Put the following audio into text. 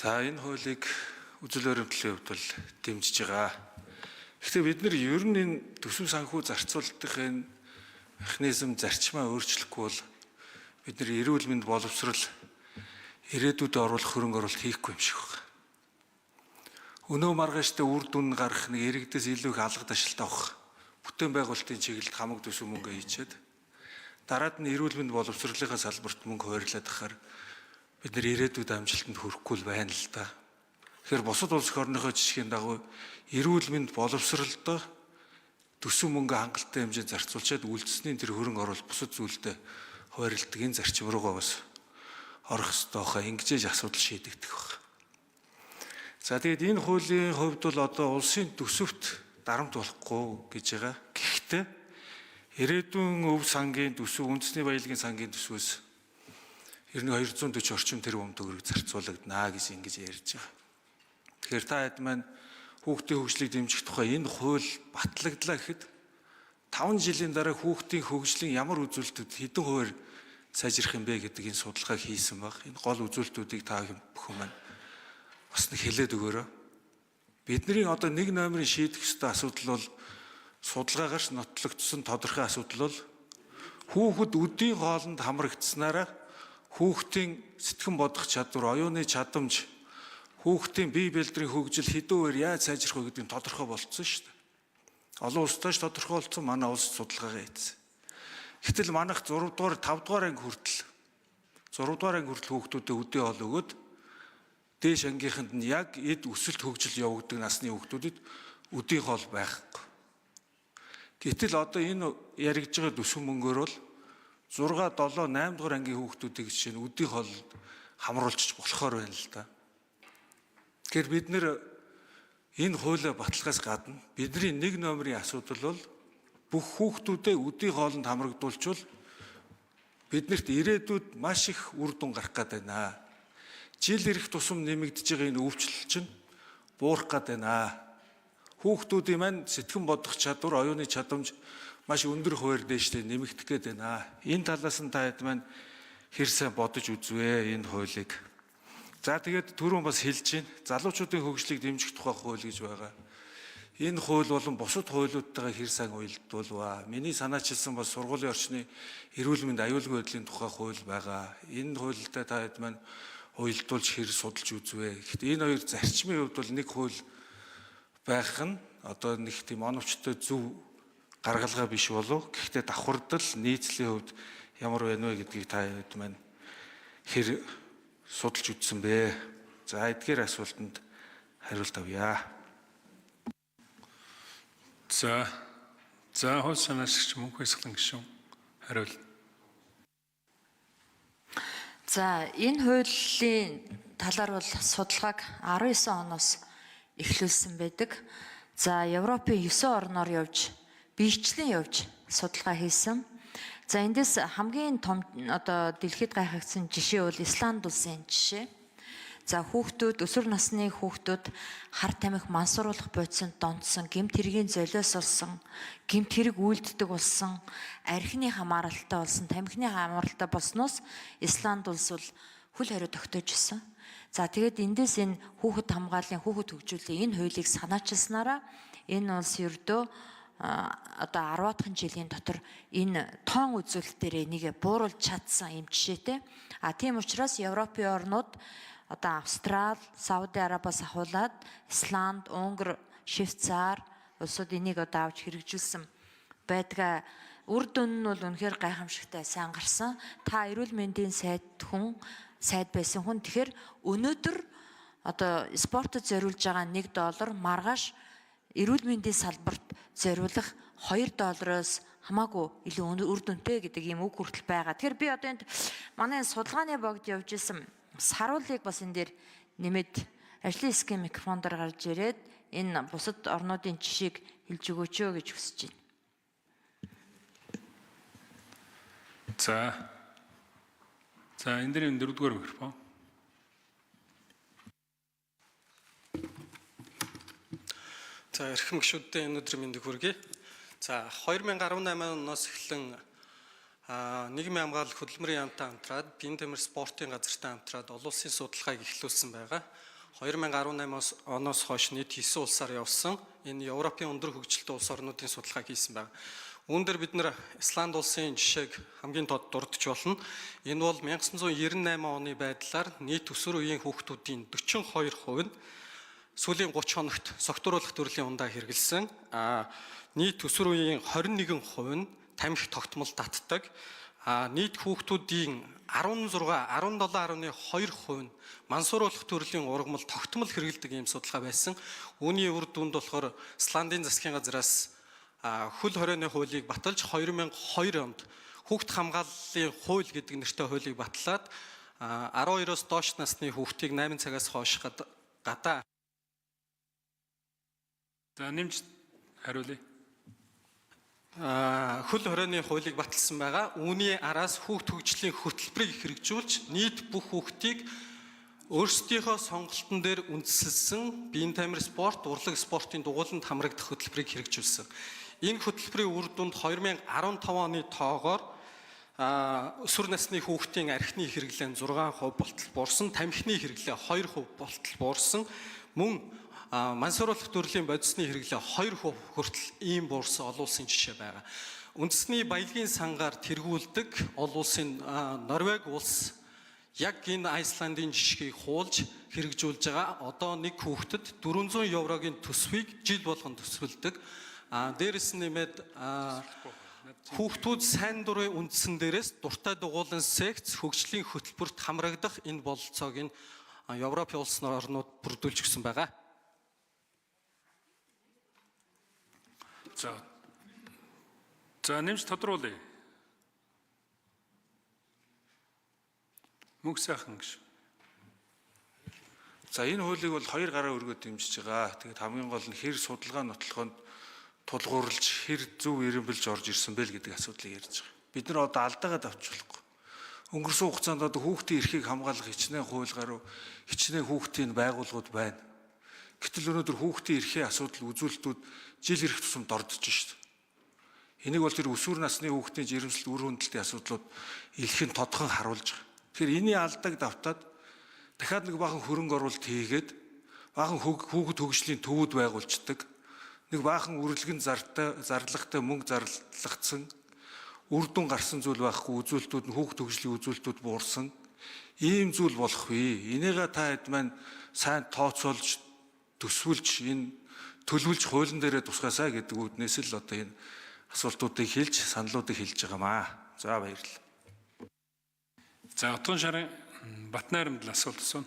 За энэ хуулийг үзэл баримтлалын хувьд бол дэмжиж байгаа. Гэхдээ бид нар ер нь энэ төсөв санхүү зарцуулалтын механизм зарчмаа өөрчлөхгүй бол бид нар эрүүл мэнд боловсрол ирээдүйд оруулах хөрөнгө оруулалт хийхгүй юм шиг байна. Өнөө маргааштай үр дүн гарах нэг иргэдээс илүү их алга ташлт авах бүтээн байгуулалтын чиглэлд хамаг төсөв мөнгө хийчихэд дараад нь эрүүл мэнд боловсролынхаа салбарт мөнгө хуваарлаад ахаар бид нар ирээдүйд амжилтанд хүрэхгүй байна л да. Тэгэхээр бусад улс орныхоо жишгийн дагуу эрүүл мэнд боловсролдоо төсөв мөнгө хангалттай хэмжээнд зарцуулчаад үлдсэний тэр хөрөнгө оруулалт бусад зүйлдээ хуваарлдаг энэ зарчим руугаа бас орох ёстой хаа ингэж асуудал шийдэгдэх байна. За тэгээд энэ хуулийн хувьд бол одоо улсын төсөвт дарамт болохгүй гэж байгаа. Гэхдээ ирээдүйн өв сангийн төсөв, үндэсний баялагын сангийн төсвөөс 240 орчим тэрбум төгрөг зарцуулагдана гэж ингэж ярьж байгаа. Тэгэхээр та хэд маань хүүхдийн хөгжлийг дэмжих тухай энэ хууль батлагдлаа гэхэд 5 жилийн дараа хүүхдийн хөгжлийн ямар үзүүлэлтүүд хэдэн хувиар сайжрах юм бэ гэдэг энэ судалгааг хийсэн баг. Энэ гол үзүүлэлтүүдийг та бүхэн маань бас нэг хэлээд өгөөрэй. Бидний одоо нэг номерын шийдэх ёстой асуудал бол судалгаагаарч нотлогдсон тодорхой асуудал бол хүүхэд өдийн хоолнд хамрагдсанараа хүүхдийн сэтгэн бодох чадвар, оюуны чадамж, хүүхдийн бие бэлтрийн хөгжил хэдэн үеэр яаж сайжрах вэ гэдэг нь тодорхой болцсон шүү дээ. Олон улсдаач тодорхой болсон, манай улс судалгаагаа хийсэн. Гэтэл манайх 6 дугаар, 5 дугаар анги хүртэл хүүхдүүдэд өдөө хоол өгөөд дээш ангийнханд нь яг эд өсөлт хөгжил явагддаг насны хүүхдүүдэд өдийн хоол байхгүй. Гэтэл одоо энэ яригдж байгаа төсөв мөнгөөр бол 6, 7, 8 дугаар ангийн хүүхдүүдийг жишээ нь өдийн хоол хамруулчих болохоор байна л да. Тэгэхээр бид нэр энэ хуулиа баталгаас гадна бидний нэг номерын асуудал бол бүх хүүхдүүдэд өдийн хоолнд хамрагдуулчвал биднэрт ирээдүйд маш их үр дүн гарах гээд байна. Жил ирэх тусам нэмэгдэж байгаа энэ өвчлөл чинь буурах гээд байна. Хүүхдүүдийн маань сэтгэн бодох чадвар, оюуны чадамж маш өндөр хувиар дээштэй нэмэгдэх гээд байна. Энэ талаас нь та хэд маань хэр сайн бодож үзвэ энэ хуулийг. За тэгээд түрүүн бас хэлж байна. Залуучуудын хөгжлийг дэмжих тухай хууль гэж байгаа. Энэ хууль болон бусад хуулиудтайгаа хэр сайн уялдуулва. Миний санаачилсан бас сургуулийн орчны эрүүл мэнд аюулгүй байдлын тухай хууль байгаа. Энэ хуультай та хэд маань уялдуулж хэр судалж үзвэ. Гэхдээ энэ хоёр зарчмын хувьд бол нэг хууль байх нь одоо нэг тийм оновчтой зөв гаргалгаа биш болов. Гэхдээ давхардал нийцлийн хувьд ямар байна вэ гэдгийг та хэд маань хэр судалж үзсэн бэ? За эдгээр асуултанд хариулт авъя. За хууль санаачлагч Мөнх Баясгалан гишүүн хариул. За энэ хуулийн талаар бол судалгааг 19 оноос эхлүүлсэн байдаг. За Европын 9 орноор явж биечлэн явж судалгаа хийсэн. За эндээс хамгийн том одоо дэлхийд гайхагдсан жишээ бол Исланд улсын жишээ. За хүүхдүүд, өсвөр насны хүүхдүүд хар тамхи мансууруулах бодисонд донтсон, гэмт хэргийн золиос болсон, гэмт хэрэг үйлддэг болсон, архины хамааралтай болсон, тамхины хамааралтай болсноос Исланд улс бол хөл хорио тогтоож ирсэн. За тэгээд эндээс энэ хүүхэд хамгааллын, хүүхэд хөгжүүллийн энэ хуулийг санаачилснараа энэ улс ердөө одоо 10-аад жилийн дотор энэ тоон үзүүлэлтээр энийг бууруулж чадсан юм жишээтэй. Тийм учраас Европын орнууд одоо Австрали, Сауди Арабиас ахуулаад Исланд, Унгар, Швейцар улсууд энийг одоо авч хэрэгжүүлсэн байдгаа. Үр дүн нь бол үнэхээр гайхамшигтай сайн гарсан. Та эрүүл мэндийн сайд байсан хүн тэгэхээр өнөөдөр одоо спортод зориулж байгаа $1 маргааш эрүүл мэндийн салбарт зориулах $2 хамаагүй илүү үр дүнтэй гэдэг ийм үг хүртэл байгаа. Тэгэхээр би одоо энд манай судалгааны богд явж исэн саруулыг бас энэ дээр нэмээд ажлын хэсгийн микрофон дээр гарч ирээд энэ бусад орнуудын жишээг хэлж өгөөч гэж хүсэж байна. За энэ дээр 4-р микрофон. За эрхэм гишүүдтэй өнөөдөр мэндийг хүргэе. За 2018 оноос эхлэн нийгмийн хамгаалалт хөдөлмөрийн яамтай хамтраад, биеийн тамир спортын газартай хамтраад олон улсын судалгааг эхлүүлсэн байгаа. 2018 оноос хойш нийт 9 улсаар явсан энэ Европын өндөр хөгжилтэй улс орнуудын судалгааг хийсэн байна. Үүн дээр бид нэр Исланд улсын жишээг хамгийн тод дурдж болно. Энэ бол 1998 оны байдлаар нийт өсвөр үеийн хүүхдүүдийн 42% нь сүүлийн 30 хоногт согтууруулах төрлийн ундаа хэрэгэлсэн. Нийт өсвөр үеийн 21% нь тамхи тогтмол татдаг. Нийт хүүхдүүдийн 17.2% нь мансууруулах төрлийн ургамал тогтмол хэрэгэлдэг ийм судалгаа байсан. Үүний үр дүнд болохоор Исландын засгийн газраас хөл хорионы хуулийг баталж 2002 онд хүүхд хамгааллын хууль гэдэг нэртэй хуулийг батлаад 12-оос доош насны хүүхдийг 8 цагаас хойш гадаа. За нэмж хариулъя. Хөл хорионы хуулийг баталсан байгаа. Үүний араас хүүхд хөгжлийн хөтөлбөрийг хэрэгжүүлж нийт бүх хүүхдийг өөрсдийнхөө сонголтон дээр үндэслэлсэн биеийн тамир спорт, урлаг спортын дугуйланд хамрагдах хөтөлбөрийг хэрэгжүүлсэн. Энэ хөтөлбөрийн үр дүнд 2015 оны тоогоор өсвөр насны хүүхдийн архины хэрэглээ 6% болтол буурсан, тамхины хэрэглээ 2% болтол буурсан, мөн мансууруулах төрлийн бодисны хэрэглээ 2% хүртэл ийм буурсан олон улсын жишээ байгаа. Үндэсний баялагын сангаар тэргүүлдэг олон улсын Норвеги улс яг энэ Айсландын жишгийг хуулж хэрэгжүүлж байгаа. Одоо нэг хүүхдэд 400 еврогийн төсвийг жил болгон төсвөлдөг. Дээрэс нь нэмээд хүүхдүүд сайн дурын үндсэн дээрээс дуртай дугуулан секц хөгжлийн хөтөлбөрт хамрагдах энэ бололцоог нь Европын улс орнууд бүрдүүлж өгсөн байгаа. За нэмж тодруулъя. Мөнх сайхан гэж. За энэ хуулийг бол 2 гараа өргөд дэмжиж байгаа. Тэгээд хамгийн гол нь хэр судалгаа нотлохонд тулгуурлаж хэр зөв ирэмбэлж орж ирсэн бэ гэдэг асуудлыг ярьж байгаа. Бид нар одоо алдаагаад авч болохгүй. Өнгөрсөн хугацаанд одоо хүүхдийн эрхийг хамгаалах хичнээн хууль гаруй хичнээн хүүхдийн байгууллагууд байна. Гэтэл өнөөдөр хүүхдийн эрхийн асуудал үзүүлэлтүүд жил ирэх тусам дордож шүү дээ. Энийг бол тэр өсвөр насны хүүхдийн жирэмслэлт үр хөндлөлтийн асуудлууд илхэн тодхон харуулж байгаа. Тэгэхээр энэний алдааг давтаад дахиад нэг бахан хөрөнгө оруулалт хийгээд бахан хүүхэд хөгжлийн төвүүд байгуулждаг. Нэг баахан үргэлгэн зарлагтай мөнгө зарлагдсан үр дүн гарсан зүйл байхгүй үзүүлэлтүүд нь хүүхд хөгжлийн үзүүлэлтүүд буурсан ийм зүйл болохгүй. Энийгээ та хэд маань сайн тооцоолж төсвөлж энэ төлөвлөж хуулийн дээрээ тусгаасаа гэдэг үднээс л одоо энэ асуултуудыг хэлж саналуудыг хэлж байгаамаа. За баярлалаа. За Утган шарын Батнайрамд асуулт асууна.